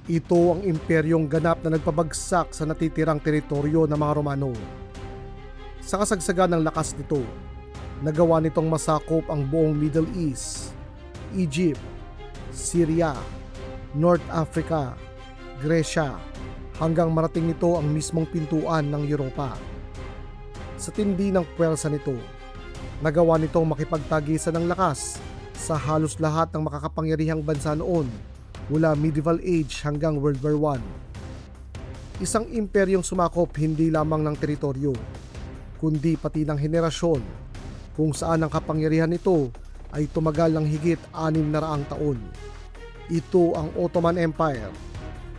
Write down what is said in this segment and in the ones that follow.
Ito ang imperyong ganap na nagpabagsak sa natitirang teritoryo ng mga Romano. Sa kasagsagan ng lakas nito, nagawa nitong masakop ang buong Middle East, Egypt, Syria, North Africa, Gresya, hanggang marating nito ang mismong pintuan ng Europa. Sa tindi ng puwersa nito, nagawa nitong makipagtagisan ng lakas sa halos lahat ng makakapangyarihang bansa noon mula medieval age hanggang World War I. Isang imperyong sumakop hindi lamang ng teritoryo, kundi pati ng henerasyon, kung saan ang kapangyarihan nito ay tumagal ng higit 600 taon. Ito ang Ottoman Empire,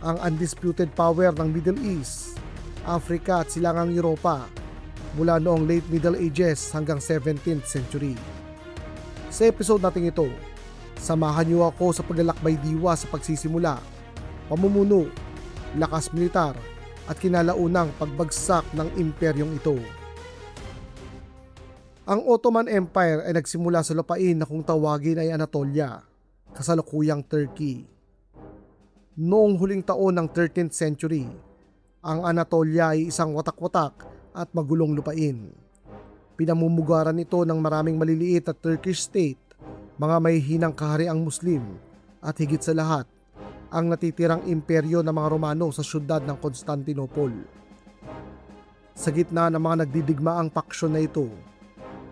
ang undisputed power ng Middle East, Africa at silangang Europa mula noong late Middle Ages hanggang 17th century. Sa episode natin ito, samahan niyo ako sa paglalakbay diwa sa pagsisimula, pamumuno, lakas militar at kinalaunang pagbagsak ng imperyong ito. Ang Ottoman Empire ay nagsimula sa lupain na kung tawagin ay Anatolia, kasalukuyang Turkey. Noong huling taon ng 13th century, ang Anatolia ay isang watak-watak at magulong lupain. Pinamumugaran ito ng maraming maliliit at Turkish state, mga mahihinang kahariang Muslim at higit sa lahat, ang natitirang imperyo ng mga Romano sa siyudad ng Constantinople. Sa gitna ng mga nagdidigmaang paksyon na ito,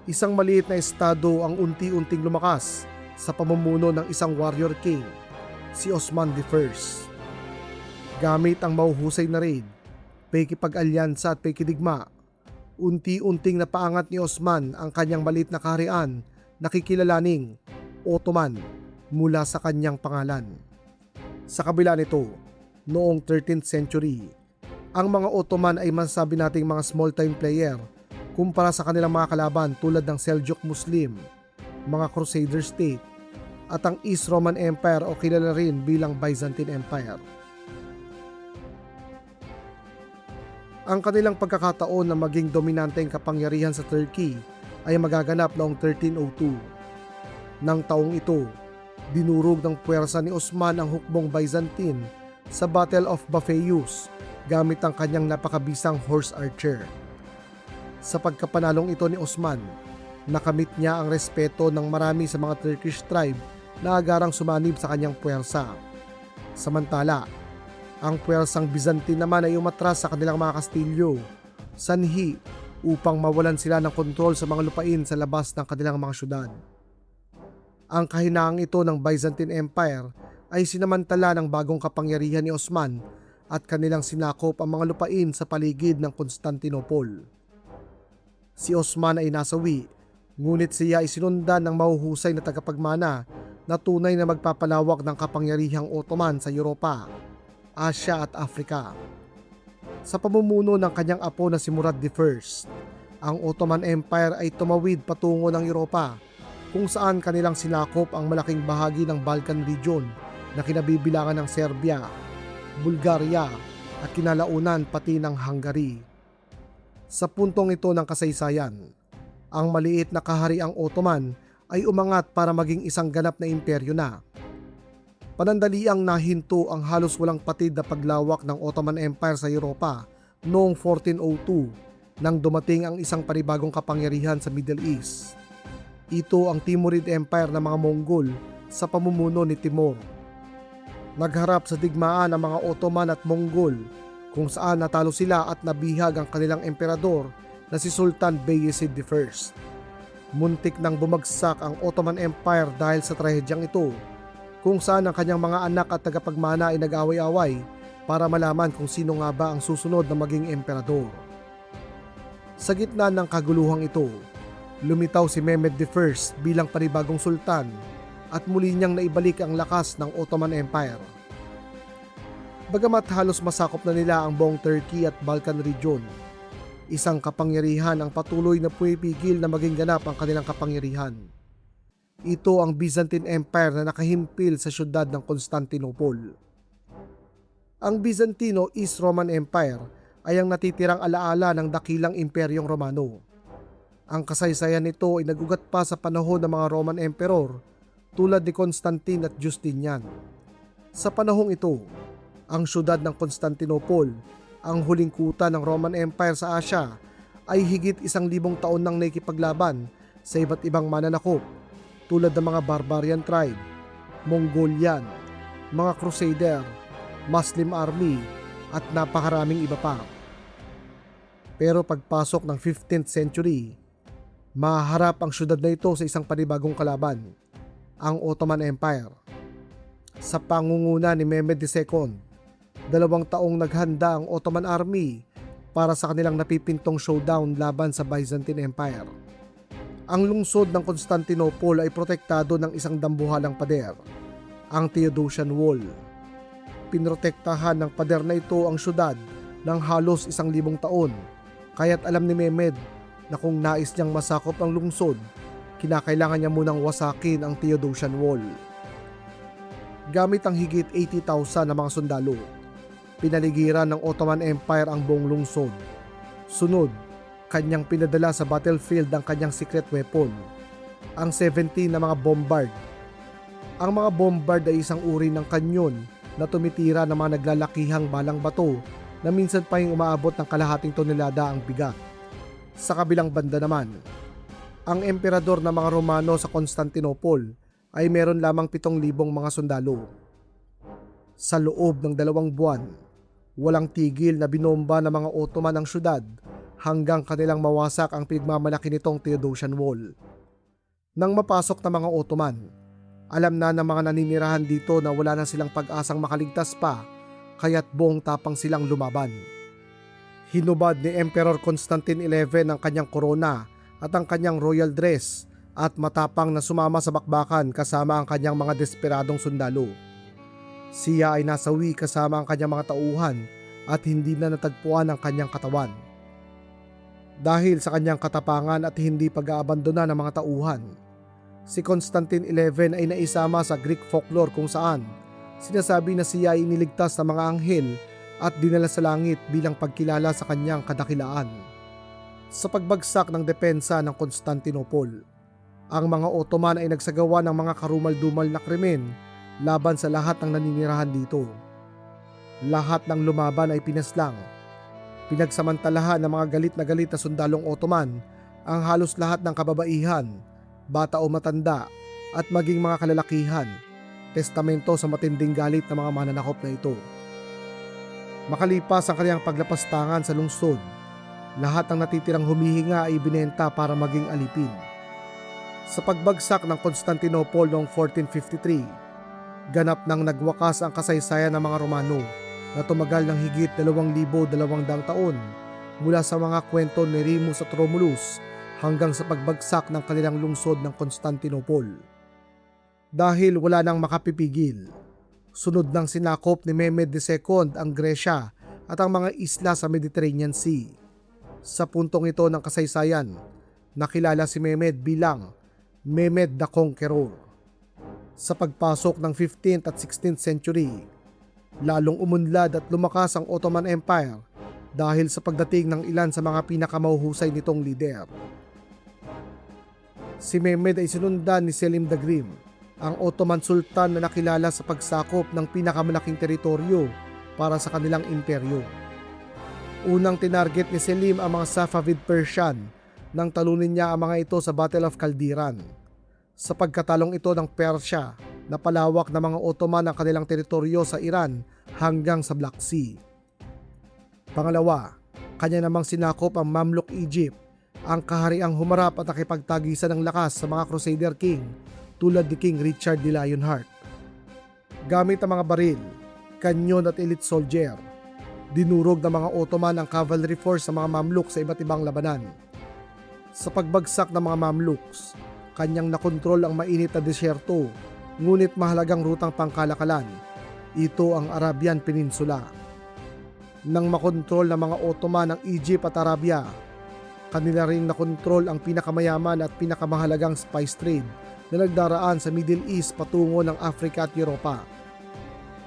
isang maliit na estado ang unti-unting lumakas sa pamumuno ng isang warrior king, si Osman I. Gamit ang mahuhusay na raid, pakikipag-alyansa at pakikidigma, unti-unting napaangat ni Osman ang kanyang maliit na kaharian na kikilalaning Ottoman mula sa kanyang pangalan. Sa kabila nito, noong 13th century, ang mga Ottoman ay masasabi nating mga small-time player kumpara sa kanilang mga kalaban tulad ng Seljuk Muslim, mga Crusader state, at ang East Roman Empire o kilala rin bilang Byzantine Empire. Ang kanilang pagkakataon na maging dominanteng kapangyarihan sa Turkey ay magaganap noong 1302. Nang taong ito, dinurog ng puwersa ni Osman ang hukbong Byzantine sa Battle of Bapheus gamit ang kanyang napakabisang horse archer. Sa pagkapanalong ito ni Osman, nakamit niya ang respeto ng marami sa mga Turkish tribe na agarang sumanib sa kanyang puwersa. Samantala, ang puwersang Byzantine naman ay umatras sa kanilang mga kastilyo, sanhi upang mawalan sila ng kontrol sa mga lupain sa labas ng kanilang mga syudad. Ang kahinaang ito ng Byzantine Empire ay sinamantala ng bagong kapangyarihan ni Osman at kanilang sinakop ang mga lupain sa paligid ng Constantinople. Si Osman ay nasawi, ngunit siya ay sinundan ng mahuhusay na tagapagmana na tunay na magpapalawak ng kapangyarihang Ottoman sa Europa, Asya at Africa. Sa pamumuno ng kanyang apo na si Murad I, ang Ottoman Empire ay tumawid patungo ng Europa, kung saan kanilang sinakop ang malaking bahagi ng Balkan region na kinabibilangan ng Serbia, Bulgaria at kinalaunan pati ng Hungary. Sa puntong ito ng kasaysayan, ang maliit na kahariang Ottoman ay umangat para maging isang ganap na imperyo na. Panandaliang nahinto ang halos walang patid na paglawak ng Ottoman Empire sa Europa noong 1402 nang dumating ang isang panibagong kapangyarihan sa Middle East. Ito ang Timurid Empire ng mga Mongol sa pamumuno ni Timur. Nagharap sa digmaan ang mga Ottoman at Mongol kung saan natalo sila at nabihag ang kanilang emperador na si Sultan Bayezid I. Muntik nang bumagsak ang Ottoman Empire dahil sa trahedyang ito, kung saan ang kanyang mga anak at tagapagmana ay nag-away-away para malaman kung sino nga ba ang susunod na maging emperador. Sa gitna ng kaguluhang ito, lumitaw si Mehmed I bilang panibagong sultan at muli niyang naibalik ang lakas ng Ottoman Empire. Bagamat halos masakop na nila ang buong Turkey at Balkan region, isang kapangyarihan ang patuloy na pumipigil na maging ganap ang kanilang kapangyarihan. Ito ang Byzantine Empire na nakahimpil sa siyudad ng Constantinople. Ang Byzantino East Roman Empire ay ang natitirang alaala ng dakilang imperyong Romano. Ang kasaysayan nito ay nagugat pa sa panahon ng mga Roman Emperor tulad ni Constantine at Justinian. Sa panahong ito, Ang siyudad ng Constantinople, ang huling kuta ng Roman Empire sa Asya, ay higit 1,000 taon nang nakikipaglaban sa iba't ibang mananakop tulad ng mga barbarian tribe, Mongolian, mga Crusader, Muslim army at napakaraming iba pa. Pero pagpasok ng 15th century, maharap ang syudad na ito sa isang panibagong kalaban, ang Ottoman Empire. Sa pangunguna ni Mehmed II, 2 taong naghanda ang Ottoman Army para sa kanilang napipintong showdown laban sa Byzantine Empire. Ang lungsod ng Constantinople ay protektado ng isang dambuhalang pader, ang Theodosian Wall. Pinrotektahan ng pader na ito ang syudad ng halos 1,000 taon, kaya't alam ni Mehmed na kung nais niyang masakop ang lungsod, kinakailangan niya munang wasakin ang Theodosian Wall. Gamit ang higit 80,000 na mga sundalo, pinaligiran ng Ottoman Empire ang buong lungsod. Sunod, kanyang pinadala sa battlefield ang kanyang secret weapon, ang 17 na mga bombard. Ang mga bombard ay isang uri ng kanyon na tumitira ng mga naglalakihang balang bato na minsan pa yung umaabot ng kalahating tonelada ang bigat. Sa kabilang banda naman, ang emperador ng mga Romano sa Constantinople ay meron lamang 7,000 mga sundalo. Sa loob ng 2 buwan, walang tigil na binomba ng mga Ottoman ang syudad hanggang kanilang mawasak ang pinagmamalaki nitong Theodosian Wall. Nang mapasok ng mga Ottoman, alam na ng mga naninirahan dito na wala na silang pag-asang makaligtas pa, kaya't buong tapang silang lumaban. Hinubad ni Emperor Constantine XI ang kanyang korona at ang kanyang royal dress at matapang na sumama sa bakbakan kasama ang kanyang mga desperadong sundalo. Siya ay nasawi kasama ang kanyang mga tauhan at hindi na natagpuan ang kanyang katawan. Dahil sa kanyang katapangan at hindi pag-aabandona ng mga tauhan, si Constantine XI ay naisama sa Greek folklore kung saan sinasabi na siya ay iniligtas ng mga anghel at dinala sa langit bilang pagkilala sa kanyang kadakilaan. Sa pagbagsak ng depensa ng Constantinople, ang mga Ottoman ay nagsagawa ng mga karumal-dumal na krimen laban sa lahat ng naninirahan dito. Lahat ng lumaban ay pinaslang. Pinagsamantalahan ng mga galit na sundalong Ottoman ang halos lahat ng kababaihan, bata o matanda at maging mga kalalakihan, testamento sa matinding galit ng mga mananakop na ito. Makalipas ang kanyang paglapastangan sa lungsod, lahat ng natitirang humihinga ay ibinenta para maging alipin. Sa pagbagsak ng Constantinople noong 1453, ganap nang nagwakas ang kasaysayan ng mga Romano na tumagal ng higit 2,200 taon mula sa mga kwento ni Remus at Romulus hanggang sa pagbagsak ng kanilang lungsod ng Constantinople. Dahil wala nang makapipigil, sunod nang sinakop ni Mehmed II ang Gresya at ang mga isla sa Mediterranean Sea. Sa puntong ito ng kasaysayan, nakilala si Mehmed bilang Mehmed the Conqueror. Sa pagpasok ng 15th at 16th century, lalong umunlad at lumakas ang Ottoman Empire dahil sa pagdating ng ilan sa mga pinakamahuhusay nitong lider. Si Mehmed ay sinundan ni Selim the Grim, ang Ottoman Sultan na nakilala sa pagsakop ng pinakamalaking teritoryo para sa kanilang imperyo. Unang tinarget ni Selim ang mga Safavid Persian nang talunin niya ang mga ito sa Battle of Caldiran. Sa pagkatalong ito ng Persya, napalawak ng mga Ottoman ang kanilang teritoryo sa Iran hanggang sa Black Sea. Pangalawa, kanya namang sinakop ang Mamluk Egypt, ang kahariang humarap at nakipagtagisan ng lakas sa mga Crusader King tulad ni King Richard the Lionheart. Gamit ang mga baril, kanyon at elite soldier, dinurog ng mga Ottoman ang cavalry force sa mga Mamluk sa iba't ibang labanan. Sa pagbagsak ng mga Mamluks, kanyang nakontrol ang mainit na desyerto, ngunit mahalagang rutang pangkalakalan. Ito ang Arabian Peninsula. Nang makontrol ng mga Ottoman ang Egypt at Arabia, kanila ring nakontrol ang pinakamayaman at pinakamahalagang spice trade na nagdaraan sa Middle East patungo ng Africa at Europa.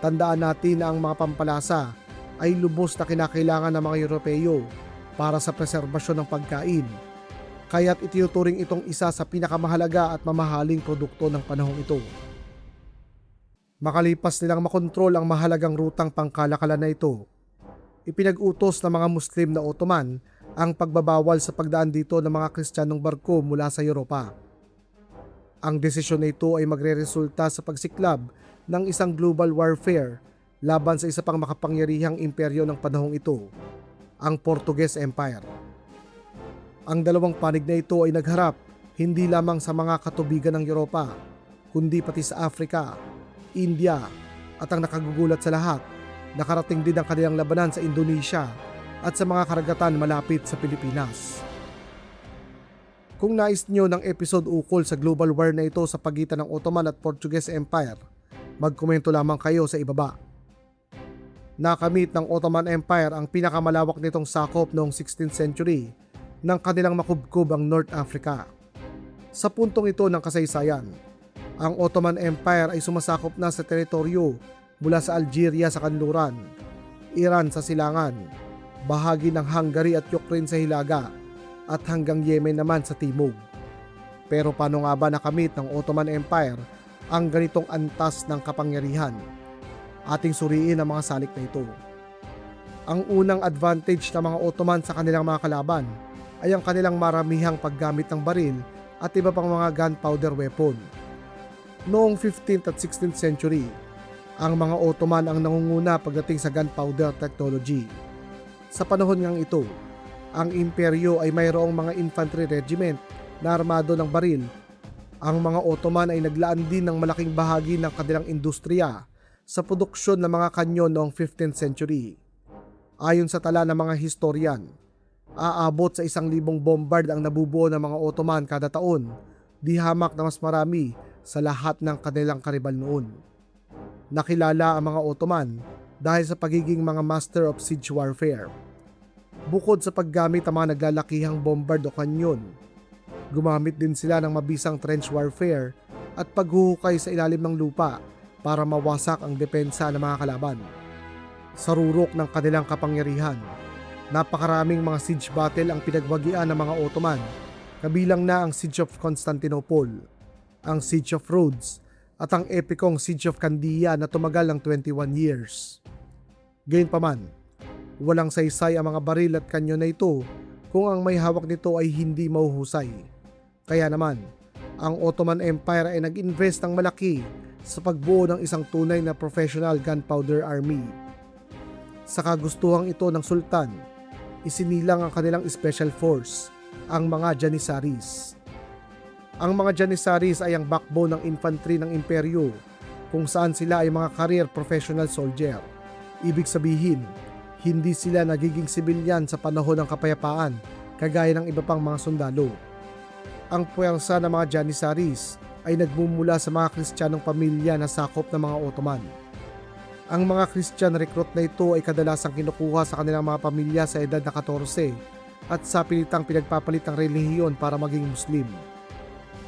Tandaan natin na ang mga pampalasa ay lubos na kinakailangan ng mga Europeo para sa preserbasyon ng pagkain, kaya't itinuturing itong isa sa pinakamahalaga at mamahaling produkto ng panahong ito. Makalipas nilang makontrol ang mahalagang rutang pangkalakalan na ito, ipinag-utos ng mga Muslim na Ottoman ang pagbabawal sa pagdaan dito ng mga Kristiyanong barko mula sa Europa. Ang desisyon na ito ay magreresulta sa pagsiklab ng isang global warfare laban sa isa pang makapangyarihang imperyo ng panahong ito, ang Portuguese Empire. Ang dalawang panig na ito ay nagharap hindi lamang sa mga katubigan ng Europa, kundi pati sa Africa, India, at ang nakagugulat sa lahat, nakarating din ang kanilang labanan sa Indonesia at sa mga karagatan malapit sa Pilipinas. Kung nais nyo ng episode ukol sa global war na ito sa pagitan ng Ottoman at Portuguese Empire, magkomento lamang kayo sa ibaba. Nakamit ng Ottoman Empire ang pinakamalawak nitong sakop noong 16th century ng kanilang makubkob ang North Africa. Sa puntong ito ng kasaysayan, ang Ottoman Empire ay sumasakop na sa teritoryo mula sa Algeria sa kanluran, Iran sa silangan, bahagi ng Hungary at Ukraine sa hilaga, at hanggang Yemen naman sa timog. Pero paano nga ba nakamit ng Ottoman Empire ang ganitong antas ng kapangyarihan? Ating suriin ang mga salik na ito. Ang unang advantage ng mga Ottoman sa kanilang mga kalaban ay ang kanilang maramihang paggamit ng baril at iba pang mga gunpowder weapon. Noong 15th at 16th century, ang mga Ottoman ang nangunguna pagdating sa gunpowder technology. Sa panahon ngang ito, ang imperyo ay mayroong mga infantry regiment na armado ng baril. Ang mga Ottoman ay naglaan din ng malaking bahagi ng kanilang industriya sa produksyon ng mga kanyon noong 15th century. Ayon sa tala ng mga historian, aabot sa 1,000 bombard ang nabubuo ng mga Ottoman kada taon, di hamak na mas marami sa lahat ng kanilang karibal noon. Nakilala ang mga Ottoman dahil sa pagiging mga master of siege warfare. Bukod sa paggamit ng mga naglalakihang bombard o kanyon, gumamit din sila ng mabisang trench warfare at paghuhukay sa ilalim ng lupa para mawasak ang depensa ng mga kalaban. Sa rurok ng kanilang kapangyarihan, napakaraming mga siege battle ang pinagwagian ng mga Ottoman, kabilang na ang Siege of Constantinople, ang Siege of Rhodes, at ang epikong Siege of Candia na tumagal ng 21 years. Gayunpaman, walang saysay ang mga baril at kanyon na ito kung ang may hawak nito ay hindi mahuhusay. Kaya naman, ang Ottoman Empire ay nag-invest ng malaki sa pagbuo ng isang tunay na professional gunpowder army. Sa kagustuhang ito ng Sultan, isinilang ang kanilang special force, ang mga Janissaries. Ang mga Janissaries ay ang backbone ng infantry ng imperyo, kung saan sila ay mga career professional soldier. Ibig sabihin, hindi sila nagiging sibilyan sa panahon ng kapayapaan kagaya ng iba pang mga sundalo. Ang puwersa ng mga Janissaries ay nagmumula sa mga Kristiyanong pamilya na sakop ng mga Ottoman. Ang mga Christian recruit na ito ay kadalasang kinukuha sa kanilang mga pamilya sa edad na 14 at sa pilitang pinagpapalit ng relihiyon para maging Muslim.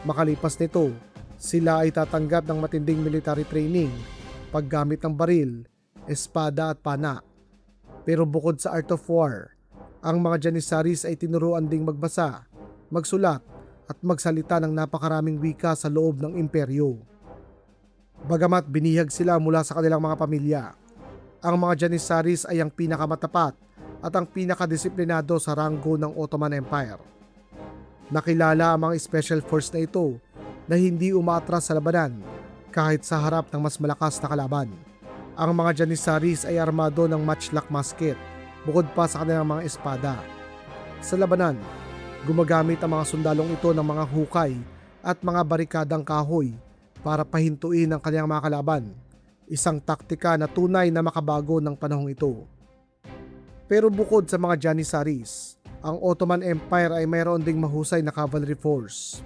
Makalipas nito, sila ay tatanggap ng matinding military training, paggamit ng baril, espada at pana. Pero bukod sa art of war, ang mga Janissaries ay tinuruan ding magbasa, magsulat at magsalita ng napakaraming wika sa loob ng imperyo. Bagamat binihag sila mula sa kanilang mga pamilya, ang mga Janissaries ay ang pinakamatapat at ang pinakadisiplinado sa ranggo ng Ottoman Empire. Nakilala ang mga special force na ito na hindi umaatras sa labanan kahit sa harap ng mas malakas na kalaban. Ang mga Janissaries ay armado ng matchlock musket bukod pa sa kanilang mga espada. Sa labanan, gumagamit ang mga sundalong ito ng mga hukay at mga barikadang kahoy para pahintuin ang kanilang mga kalaban, isang taktika na tunay na makabago ng panahong ito. Pero bukod sa mga Janissaries, ang Ottoman Empire ay mayroon ding mahusay na cavalry force.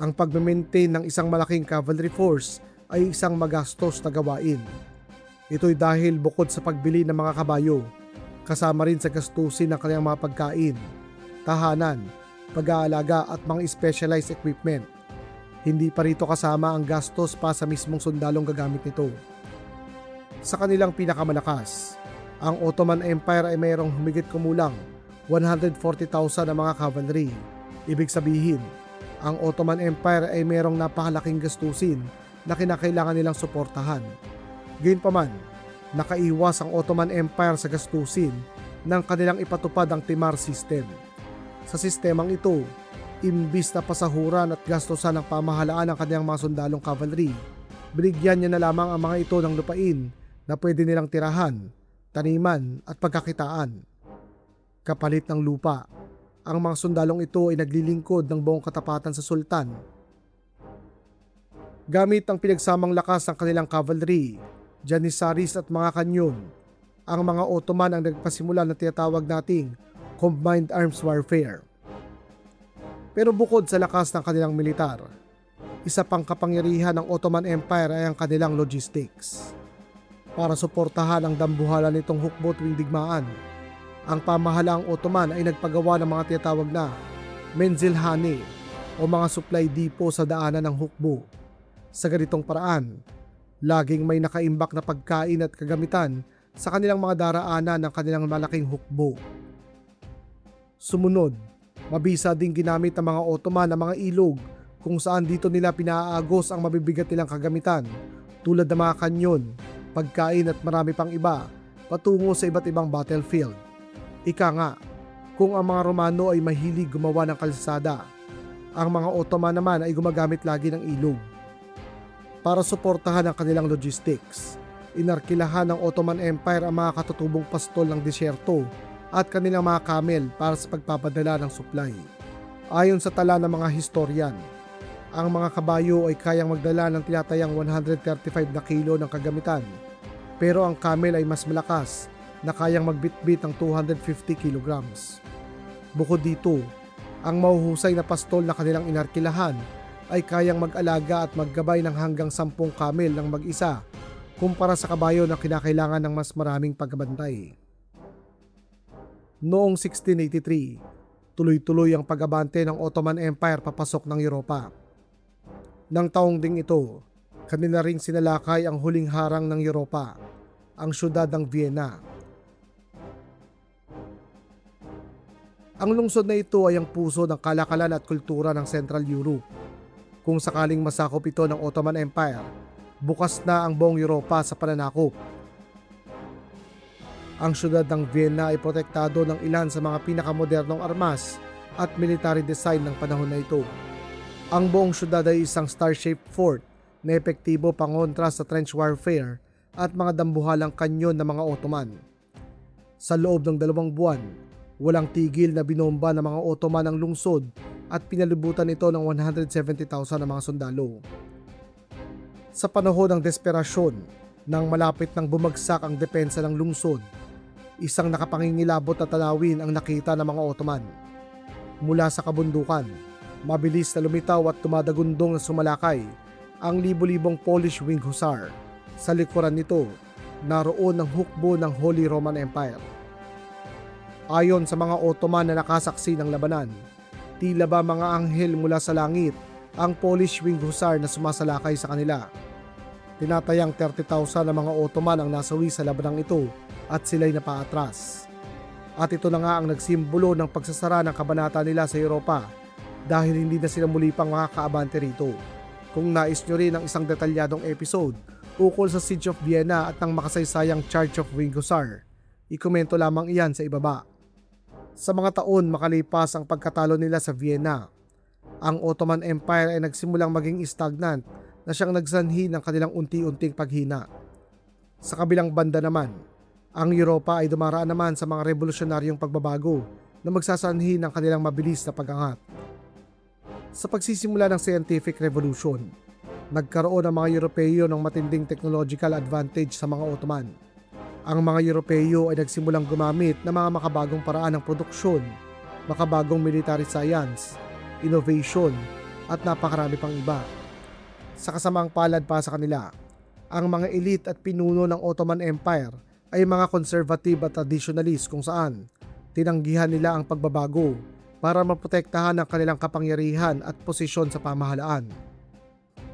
Ang pag-maintain ng isang malaking cavalry force ay isang magastos na gawain. Ito'y dahil bukod sa pagbili ng mga kabayo, kasama rin sa gastusin ng kanilang mga pagkain, tahanan, pag-aalaga at mga specialized equipment. Hindi pa rito kasama ang gastos pa sa mismong sundalong gagamit nito. Sa kanilang pinakamalakas, ang Ottoman Empire ay mayroong humigit kumulang 140,000 na mga cavalry. Ibig sabihin, ang Ottoman Empire ay mayroong napakalaking gastusin na kinakailangan nilang suportahan. Gayunpaman, nakaiwas ang Ottoman Empire sa gastusin nang kanilang ipatupad ang Timar system. Sa sistemang ito, imbis na pasahuran at gastusan ng pamahalaan ng kanilang mga sundalong cavalry, binigyan niya na lamang ang mga ito ng lupain na pwede nilang tirahan, taniman at pagkakitaan. Kapalit ng lupa, ang mga sundalong ito ay naglilingkod ng buong katapatan sa sultan. Gamit ang pinagsamang lakas ng kanilang cavalry, janissaries at mga kanyon, ang mga Ottoman ang nagpasimula ng tinatawag nating combined arms warfare. Pero bukod sa lakas ng kanilang militar, isa pang kapangyarihan ng Ottoman Empire ay ang kanilang logistics. Para suportahan ang dambuhalan nitong hukbo tuwing digmaan, ang pamahalaang Ottoman ay nagpagawa ng mga tinatawag na menzilhane o mga supply depot sa daanan ng hukbo. Sa ganitong paraan, laging may nakaimbak na pagkain at kagamitan sa kanilang mga daraanan ng kanilang malaking hukbo. Sumunod, mabisa ding ginamit ng mga Ottoman ang mga ilog kung saan dito nila pinaagos ang mabibigat nilang kagamitan tulad ng mga kanyon, pagkain at marami pang iba patungo sa iba't ibang battlefield. Ika nga, kung ang mga Romano ay mahilig gumawa ng kalsada, ang mga Ottoman naman ay gumagamit lagi ng ilog. Para suportahan ang kanilang logistics, inarkilahan ng Ottoman Empire ang mga katutubong pastol ng disyerto at kanilang mga camel para sa pagpapadala ng supply. Ayon sa tala ng mga historian, ang mga kabayo ay kayang magdala ng tinatayang 135 na kilo ng kagamitan, pero ang camel ay mas malakas na kayang magbitbit ng 250 kilograms. Bukod dito, ang mahuhusay na pastol na kanilang inarkilahan ay kayang mag-alaga at maggabay ng hanggang 10 camel ng mag-isa kumpara sa kabayo na kinakailangan ng mas maraming pagbantay. Noong 1683, tuloy-tuloy ang pag-abante ng Ottoman Empire papasok ng Europa. Nang taong ding ito, kanila ring sinalakay ang huling harang ng Europa, ang syudad ng Vienna. Ang lungsod na ito ay ang puso ng kalakalan at kultura ng Central Europe. Kung sakaling masakop ito ng Ottoman Empire, bukas na ang buong Europa sa pananakop. Ang syudad ng Vienna ay protektado ng ilan sa mga pinakamodernong armas at military design ng panahon na ito. Ang buong syudad ay isang star-shaped fort na epektibo pangontra sa trench warfare at mga dambuhalang kanyon ng mga Ottoman. Sa loob ng 2 buwan, walang tigil na binomba ng mga Ottoman ang lungsod at pinalibutan ito ng 170,000 na mga sundalo. Sa panahon ng desperasyon, nang malapit nang bumagsak ang depensa ng lungsod, isang nakapangingilabot na tanawin ang nakita ng mga Ottoman. Mula sa kabundukan, mabilis na lumitaw at tumadagundong na sumalakay ang libo-libong Polish Winged Hussar. Sa likuran nito, naroon ang hukbo ng Holy Roman Empire. Ayon sa mga Ottoman na nakasaksi ng labanan, tila ba mga anghel mula sa langit ang Polish Winged Hussar na sumasalakay sa kanila. Tinatayang 30,000 na mga Ottoman ang nasawi sa labanang ito at sila'y napaatras. At ito na nga ang nagsimbolo ng pagsasara ng kabanata nila sa Europa dahil hindi na sila muli pang makakaabante rito. Kung nais nyo rin ang isang detalyadong episode ukol sa Siege of Vienna at ng makasaysayang Charge of Winged Hussar, ikomento lamang iyan sa ibaba. Sa mga taon makalipas ang pagkatalo nila sa Vienna, ang Ottoman Empire ay nagsimulang maging stagnant na siyang nagsanhi ng kanilang unti-unting paghina. Sa kabilang banda naman, ang Europa ay dumaraan naman sa mga revolusyonaryong pagbabago na magsasanhi ng kanilang mabilis na pag-angat. Sa pagsisimula ng Scientific Revolution, nagkaroon ang mga Europeo ng matinding technological advantage sa mga Ottoman. Ang mga Europeo ay nagsimulang gumamit ng mga makabagong paraan ng produksyon, makabagong military science, innovation, at napakarami pang iba. Sa kasamang palad pa sa kanila, ang mga elite at pinuno ng Ottoman Empire ay mga conservative at traditionalist kung saan tinanggihan nila ang pagbabago para maprotektahan ang kanilang kapangyarihan at posisyon sa pamahalaan.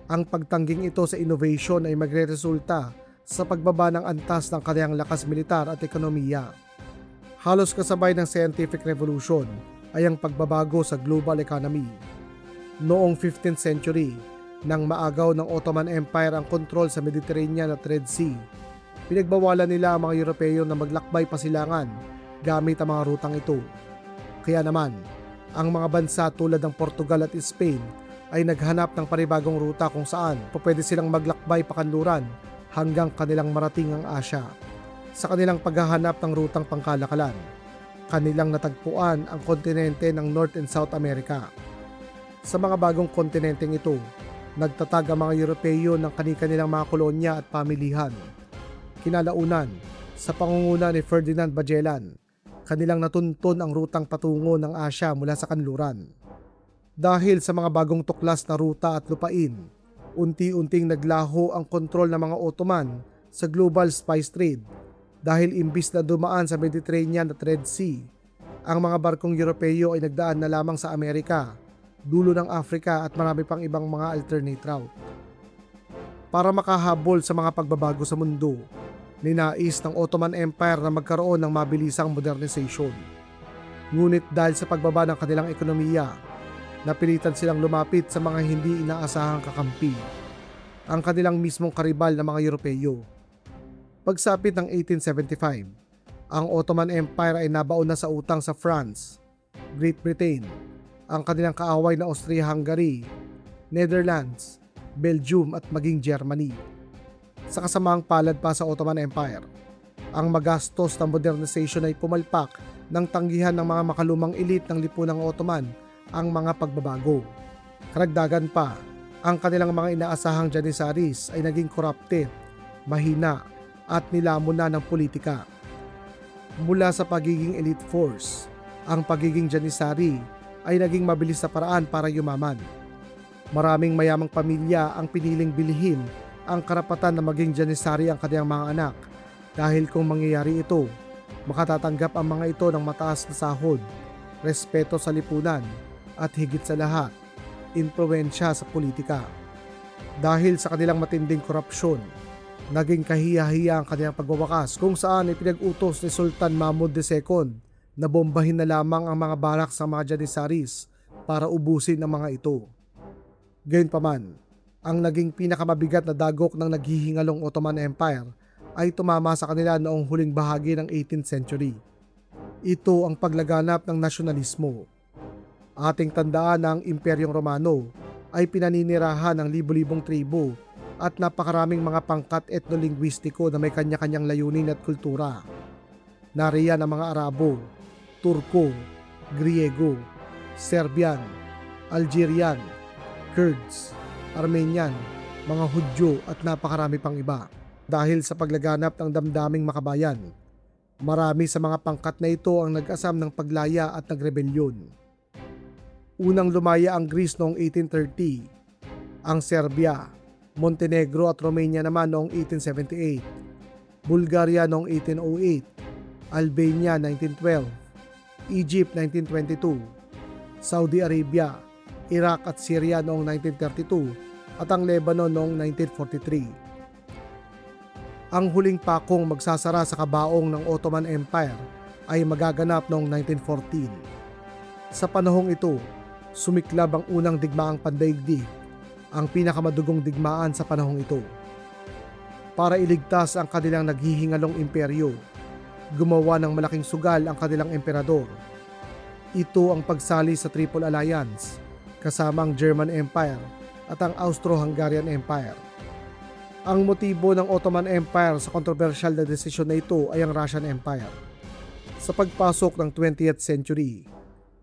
Ang pagtangging ito sa innovation ay magreresulta sa pagbaba ng antas ng kanilang lakas militar at ekonomiya. Halos kasabay ng Scientific Revolution ay ang pagbabago sa global economy. Noong 15th century, Nang maagaw ng Ottoman Empire ang kontrol sa Mediterranean at Red Sea, pinagbawalan nila ang mga Europeo na maglakbay pasilangan gamit ang mga rutang ito. Kaya naman, ang mga bansa tulad ng Portugal at Spain ay naghanap ng panibagong ruta kung saan pwede silang maglakbay pakanluran hanggang kanilang marating ang Asya. Sa kanilang paghahanap ng rutang pangkalakalan, kanilang natagpuan ang kontinente ng North and South America. Sa mga bagong kontinenteng ito, nagtatag ang mga Europeo ng kani-kanilang mga kolonya at pamilihan. Kinalaunan, sa pangunguna ni Ferdinand Magellan, kanilang natuntun ang rutang patungo ng Asya mula sa kanluran. Dahil sa mga bagong tuklas na ruta at lupain, unti-unting naglaho ang kontrol ng mga Ottoman sa global spice trade dahil imbis na dumaan sa Mediterranean at Red Sea, ang mga barkong Europeo ay nagdaan na lamang sa Amerika, dulo ng Africa at marami pang ibang mga alternate route. Para makahabol sa mga pagbabago sa mundo, ninais ng Ottoman Empire na magkaroon ng mabilisang modernization. Ngunit dahil sa pagbaba ng kanilang ekonomiya, napilitan silang lumapit sa mga hindi inaasahang kakampi, ang kanilang mismong karibal na mga Europeo. Pagsapit ng 1875, ang Ottoman Empire ay nabaon na sa utang sa France, Great Britain, ang kanilang kaaway na Austria-Hungary, Netherlands, Belgium at maging Germany. Sa kasamaang palad pa sa Ottoman Empire, ang magastos na modernization ay pumalpak ng tanggihan ng mga makalumang elite ng lipunang Ottoman ang mga pagbabago. Karagdagan pa, ang kanilang mga inaasahang janissaries ay naging corrupted, mahina at nilamon na ng politika. Mula sa pagiging elite force, ang pagiging janissary ay naging mabilis na paraan para yumaman. Maraming mayamang pamilya ang piniling bilhin ang karapatan na maging janissary ang kanilang mga anak dahil kung mangyayari ito, makatatanggap ang mga ito ng mataas na sahod, respeto sa lipunan at higit sa lahat, impluwensya sa politika. Dahil sa kanilang matinding korupsyon, naging kahiya-hiya ang kanilang pagwawakas kung saan ipinag-utos ni Sultan Mahmud II na bombahin na lamang ang mga baraks ng mga janissaries para ubusin ang mga ito. Gayunpaman, ang naging pinakamabigat na dagok ng naghihingalong Ottoman Empire ay tumama sa kanila noong huling bahagi ng 18th century. Ito ang paglaganap ng nasyonalismo. Ating tandaan na ang Imperyong Romano ay pinaninirahan ng libu-libong tribo at napakaraming mga pangkat etnolinguistiko na may kanya-kanyang layunin at kultura. Nariyan ang mga Arabo, Turko, Griego, Serbian, Algerian, Kurds, Armenian, mga Hudyo at napakarami pang iba. Dahil sa paglaganap ng damdaming makabayan, marami sa mga pangkat na ito ang nag-asam ng paglaya at nagrebelyon. Unang lumaya ang Greece noong 1830, ang Serbia, Montenegro at Romania naman noong 1878, Bulgaria noong 1808, Albania 1912, Egypt 1922, Saudi Arabia, Iraq at Syria noong 1932 at ang Lebanon noong 1943. Ang huling pakong magsasara sa kabaong ng Ottoman Empire ay magaganap noong 1914. Sa panahong ito, sumiklab ang unang digmaang pandaigdig, ang pinakamadugong digmaan sa panahong ito. Para iligtas ang kanilang naghihingalong imperyo, gumawa ng malaking sugal ang kanilang emperador. Ito ang pagsali sa Triple Alliance, kasama ang German Empire at ang Austro-Hungarian Empire. Ang motibo ng Ottoman Empire sa kontrobersyal na desisyon na ito ay ang Russian Empire. Sa pagpasok ng 20th century,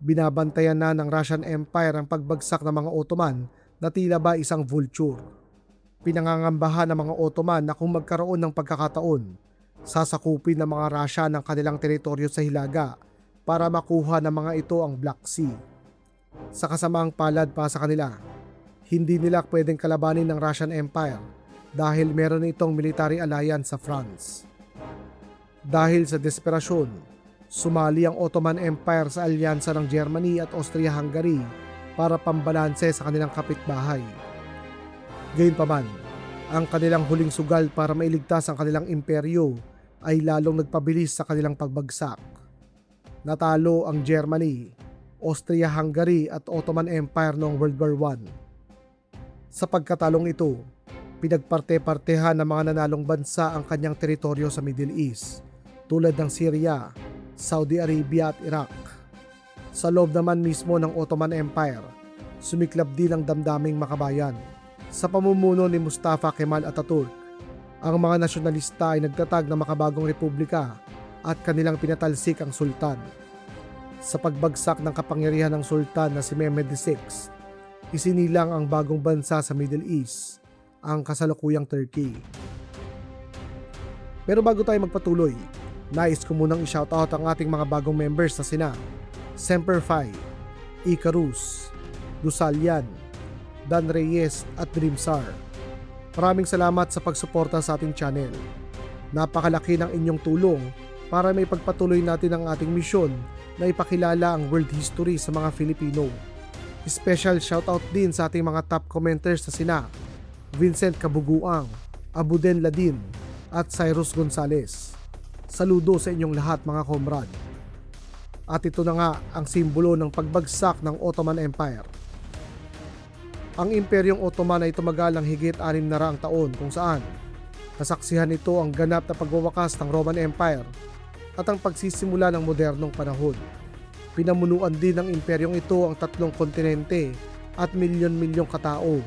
binabantayan na ng Russian Empire ang pagbagsak ng mga Ottoman na tila ba isang vulture. Pinangangambahan ng mga Ottoman na kung magkaroon ng pagkakataon, sasakupin ng mga Russia ng kanilang teritoryo sa Hilaga para makuha ng mga ito ang Black Sea. Sa kasamaang palad pa sa kanila, hindi nila pwedeng kalabanin ng Russian Empire dahil meron itong military alliance sa France. Dahil sa desperasyon, sumali ang Ottoman Empire sa alyansa ng Germany at Austria-Hungary para pambalanse sa kanilang kapitbahay. Gayunpaman, ang kanilang huling sugal para mailigtas ang kanilang imperyo ay lalong nagpabilis sa kanilang pagbagsak. Natalo ang Germany, Austria-Hungary at Ottoman Empire noong World War I. Sa pagkatalong ito, pinagparte-partehan ng mga nanalong bansa ang kanyang teritoryo sa Middle East tulad ng Syria, Saudi Arabia at Iraq. Sa loob naman mismo ng Ottoman Empire, sumiklab din ang damdaming makabayan. Sa pamumuno ni Mustafa Kemal Atatürk, ang mga nasyonalista ay nagtatag ng makabagong republika at kanilang pinatalsik ang sultan. Sa pagbagsak ng kapangyarihan ng sultan na si Mehmed VI, isinilang ang bagong bansa sa Middle East, ang kasalukuyang Turkey. Pero bago tayo magpatuloy, nais ko munang i-shoutout ang ating mga bagong members na sina Semper Fi, Icarus, Dusalyan, Dan Reyes at Dreamsar. Maraming salamat sa pagsuporta sa ating channel. Napakalaki ng inyong tulong para may pagpatuloy natin ang ating misyon na ipakilala ang world history sa mga Filipino. Special shoutout din sa ating mga top commenters na sina Vincent Kabuguang, Abuden Ladin at Cyrus Gonzales. Saludo sa inyong lahat mga komrad. At ito na nga ang simbolo ng pagbagsak ng Ottoman Empire. Ang Imperyong Ottoman ay tumagal ng higit 600 taon kung saan nasaksihan nito ang ganap na pagwawakas ng Roman Empire at ang pagsisimula ng modernong panahon. Pinamunuan din ng imperyong ito ang 3 kontinente at milyon-milyong katao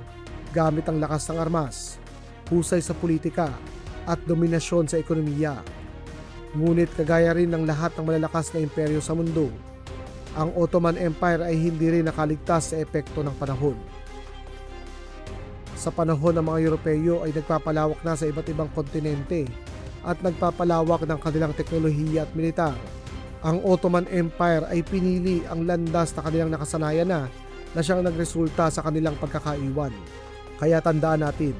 gamit ang lakas ng armas, husay sa politika at dominasyon sa ekonomiya. Ngunit kagaya rin ng lahat ng malalakas na imperyo sa mundo, ang Ottoman Empire ay hindi rin nakaligtas sa epekto ng panahon. Sa panahon ng mga Europeo ay nagpapalawak na sa iba't ibang kontinente at nagpapalawak ng kanilang teknolohiya at militar. Ang Ottoman Empire ay pinili ang landas na kanilang nakasanayan na siyang nagresulta sa kanilang pagkakaiwan. Kaya tandaan natin,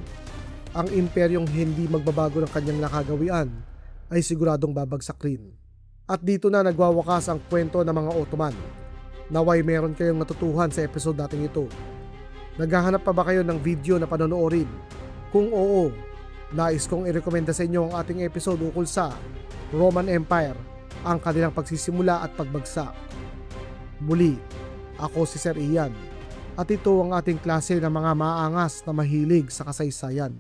ang imperyong hindi magbabago ng kanyang nakagawian ay siguradong babagsak rin. At dito na nagwawakas ang kwento ng mga Ottoman. Naway meron kayong natutuhan sa episode natin ito. Naghahanap pa ba kayo ng video na panonoorin? Kung oo, nais kong irekomenda sa inyo ang ating episode ukol sa Roman Empire, ang kanilang pagsisimula at pagbagsak. Muli, ako si Sir Ian at ito ang ating klase ng mga maangas na mahilig sa kasaysayan.